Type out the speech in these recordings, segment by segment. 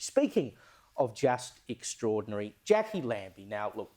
Speaking of just extraordinary, Jacqui Lambie. Now, look,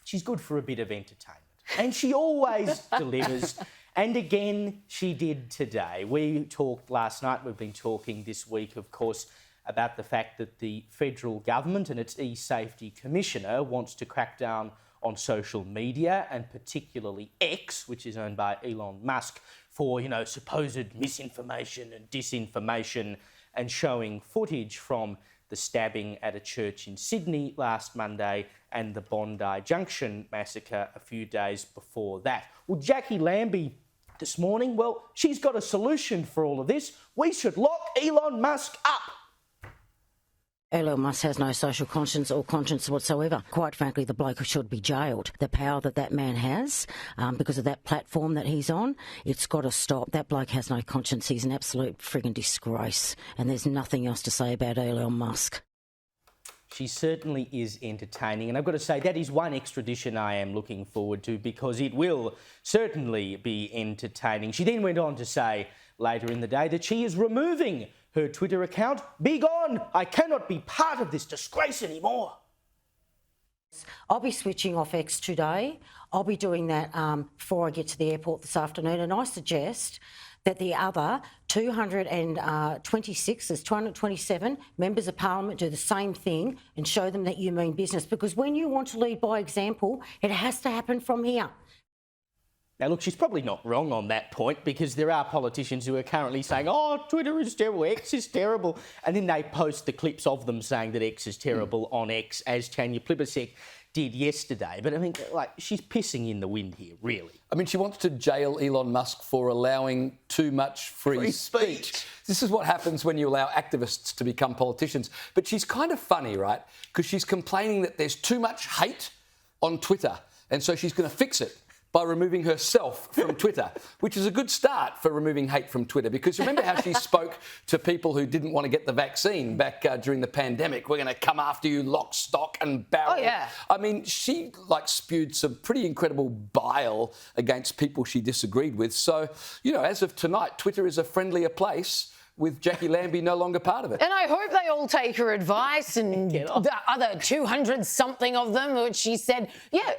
she's good for a bit of entertainment, and she always delivers. And again, she did today. We talked last night, we've been talking this week, of course, about the fact that the federal government and its e-safety commissioner wants to crack down on social media, and particularly X, which is owned by Elon Musk, for, supposed misinformation and disinformation, and showing footage from the stabbing at a church in Sydney last Monday and the Bondi Junction massacre a few days before that. Well, Jacqui Lambie this morning, she's got a solution for all of this. We should lock Elon Musk up. Elon Musk has no social conscience or conscience whatsoever. Quite frankly, the bloke should be jailed. The power that man has, because of that platform that he's on, it's got to stop. That bloke has no conscience. He's an absolute frigging disgrace. And there's nothing else to say about Elon Musk. She certainly is entertaining, and I've got to say that is one extradition I am looking forward to, because it will certainly be entertaining. She then went on to say later in the day that she is removing her Twitter account. Be gone! I cannot be part of this disgrace anymore. I'll be switching off X today. I'll be doing that before I get to the airport this afternoon, and I suggest that the other 226, there's 227 members of parliament do the same thing and show them that you mean business, because when you want to lead by example, it has to happen from here. Now, look, she's probably not wrong on that point, because there are politicians who are currently saying, oh, Twitter is terrible, X is terrible, and then they post the clips of them saying that X is terrible on X, as Tanya Plibersek did yesterday. But I mean, she's pissing in the wind here, really. I mean, she wants to jail Elon Musk for allowing too much free speech. This is what happens when you allow activists to become politicians. But she's kind of funny, right? Because she's complaining that there's too much hate on Twitter, and so she's going to fix it by removing herself from Twitter, which is a good start for removing hate from Twitter, because remember how she spoke to people who didn't want to get the vaccine back during the pandemic? We're going to come after you lock, stock and barrel. Oh, yeah. I mean, she spewed some pretty incredible bile against people she disagreed with. So, as of tonight, Twitter is a friendlier place with Jacqui Lambie no longer part of it. And I hope they all take her advice, and the other 200-something of them, which she said,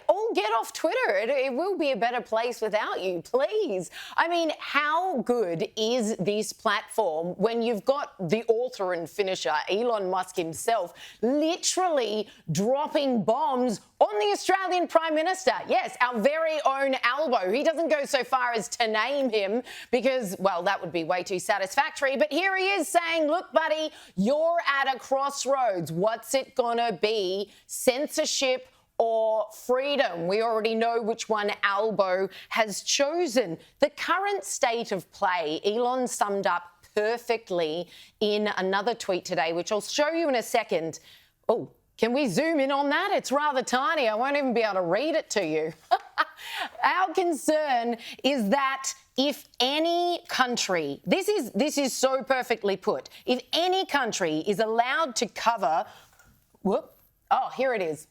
all get off Twitter. It will be a better place without you, please. I mean, how good is this platform when you've got the author and finisher, Elon Musk himself, literally dropping bombs on the Australian Prime Minister? Yes, our very own Albo. He doesn't go so far as to name him because, that would be way too satisfactory. But here he is saying, look, buddy, you're at a crossroads. What's it going to be? Censorship or freedom? We already know which one Albo has chosen. The current state of play, Elon summed up perfectly in another tweet today, which I'll show you in a second. Oh, can we zoom in on that? It's rather tiny. I won't even be able to read it to you. Our concern is that if any country, this is so perfectly put, if any country is allowed to cover, here it is.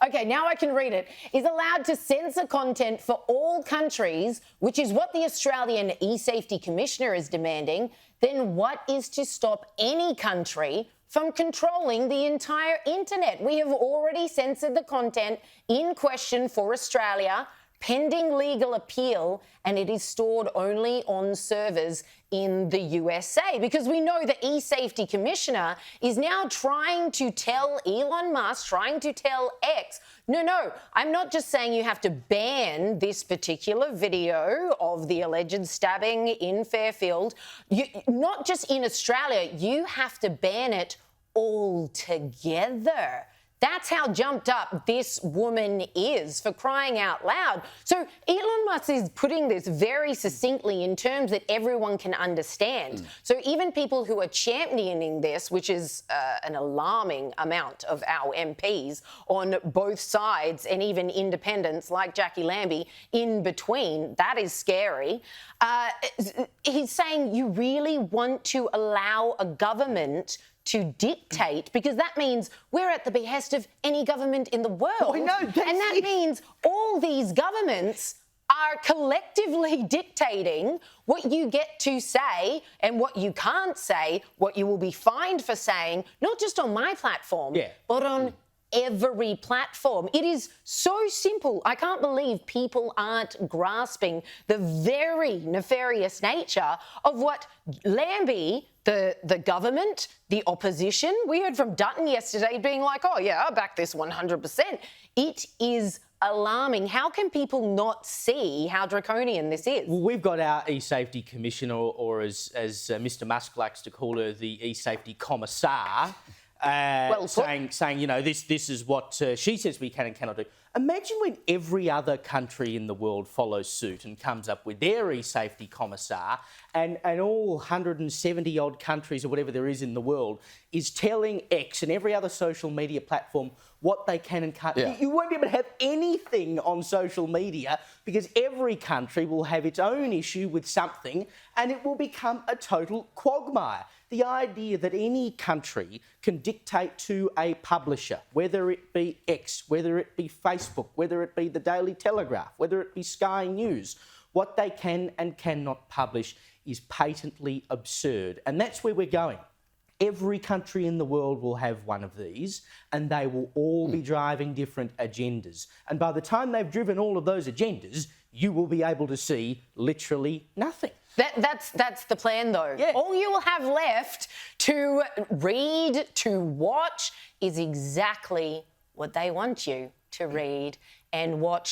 Okay, now I can read it, is allowed to censor content for all countries, which is what the Australian e-safety commissioner is demanding, then what is to stop any country from controlling the entire internet? We have already censored the content in question for Australia, pending legal appeal, and it is stored only on servers in the USA, because we know the e-safety commissioner is now trying to tell Elon Musk, trying to tell X, no, I'm not just saying you have to ban this particular video of the alleged stabbing in Fairfield, not just in Australia, you have to ban it altogether. That's how jumped up this woman is, for crying out loud. So Elon Musk is putting this very succinctly in terms that everyone can understand. So even people who are championing this, which is an alarming amount of our MPs on both sides, and even independents like Jacqui Lambie in between, that is scary. He's saying you really want to allow a government to dictate, because that means we're at the behest of any government in the world. I know, and that means all these governments are collectively dictating what you get to say and what you can't say, what you will be fined for saying, not just on my platform, but on every platform. It is so simple. I can't believe people aren't grasping the very nefarious nature of what Lambie, the government, the opposition, we heard from Dutton yesterday being like, oh yeah, I back this 100%. It is alarming. How can people not see how draconian this is? Well, we've got our e-safety commissioner, or as Mr. Musk likes to call her, the e-safety commissar, saying, you know, this is what she says we can and cannot do. Imagine when every other country in the world follows suit and comes up with their e-safety commissar, and all 170 odd countries or whatever there is in the world is telling X and every other social media platform what they can and can't. You won't be able to have anything on social media because every country will have its own issue with something and it will become a total quagmire. The idea that any country can dictate to a publisher, whether it be X, whether it be Facebook, whether it be the Daily Telegraph, whether it be Sky News, what they can and cannot publish is patently absurd. And that's where we're going. Every country in the world will have one of these, and they will all be driving different agendas. And by the time they've driven all of those agendas, you will be able to see literally nothing. That's the plan, though. Yeah. All you will have left to read, to watch, is exactly what they want you to read and watch.